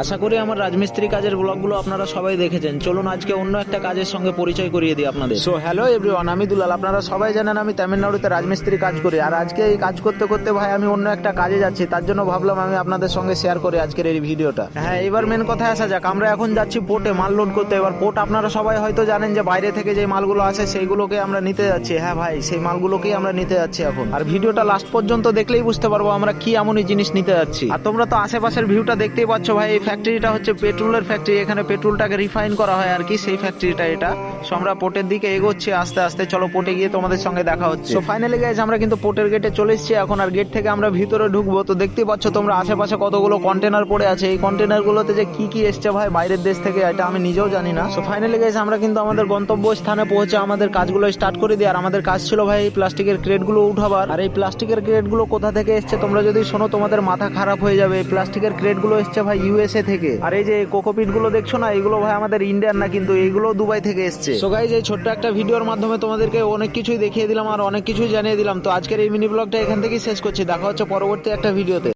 আশা করি আমার রাজমিস্ত্রি কাজের ব্লগগুলো আপনারা সবাই দেখেছেন। চলুন আজকে অন্য একটা কাজের সঙ্গে পরিচয় করিয়ে দিই আপনাদের। সো হ্যালো এভরিওয়ান, আমি দুলাল। আপনারা সবাই জানেন আমি তামিলনাড়ুতে রাজমিস্ত্রি কাজ করি, আর আজকে এই কাজ করতে করতে ভাই আমি অন্য একটা কাজে যাচ্ছি। তার জন্য ভাবলাম আমি আপনাদের সঙ্গে শেয়ার করি আজকের এই ভিডিওটা। হ্যাঁ, এবার মেন কথায় আসা যাক। আমরা এখন যাচ্ছি পোর্টে মাল লোড করতে। এবার পোর্ট আপনারা সবাই হয়তো জানেন যে বাইরে থেকে যে মালগুলো আসে সেইগুলোকে আমরা নিতে যাচ্ছি। হ্যাঁ ভাই, সেই মালগুলোকেই আমরা নিতে যাচ্ছি এখন। আর ভিডিওটা লাস্ট পর্যন্ত দেখলেই বুঝতে পারবো আমরা কি এমনই জিনিস নিতে যাচ্ছি। আর তোমরা তো আশেপাশের ভিউটা দেখতেই পাচ্ছ ভাই। এই ফ্যাক্টরিটা হচ্ছে পেট্রোলের ফ্যাক্টরি। এখানে পেট্রোলটাকে রিফাইন করা হয় আর কি, সেই ফ্যাক্টরিটা এটা। সো আমরা পোর্টের দিকে এগোচ্ছি আস্তে আস্তে। চলো পোর্টে গিয়ে তোমাদের সঙ্গে দেখা হচ্ছে। সো ফাইনালি গাইস, আমরা কিন্তু পোর্টের গেটে চলে এসেছি এখন। আর গেট থেকে আমরা ভিতরে ঢুকবো। তো দেখতেই পাচ্ছ তোমরা আশেপাশে কতগুলো কন্টেনার পড়ে আছে। এই কন্টেনার গুলোতে যে কি কি এসছে ভাই বাইরের দেশ থেকে, এটা আমি নিজেও জানি না। সো ফাইনালি গাইস, আমরা কিন্তু আমাদের গন্তব্য স্থানে পৌঁছে আমাদের কাজগুলো স্টার্ট করে দিই। আর আমাদের কাজ ছিল ভাই এই প্লাস্টিকের ক্রেট গুলো উঠাবার। আর এই প্লাস্টিকের ক্রেট গুলো কোথা থেকে এসছে তোমরা যদি শোনো তোমাদের মাথা খারাপ হয়ে যাবে। এই প্লাস্টিকের ক্রেট গুলো এসছে ভাই ইউএসএ থেকে। আর এই যে কোকোপিট গুলো দেখছো না, এগুলো ভাই আমাদের ইন্ডিয়ান না, কিন্তু এইগুলো দুবাই থেকে এসছে। সো গাইস, এই ছোট্ট একটা ভিডিওর মাধ্যমে তোমাদেরকে অনেক কিছুই দেখিয়ে দিলাম আর অনেক কিছুই জানিয়ে দিলাম। তো আজকের এই মিনি ব্লগটা এখান থেকেই শেষ করছি। দেখা হচ্ছে পরবর্তী একটা ভিডিওতে।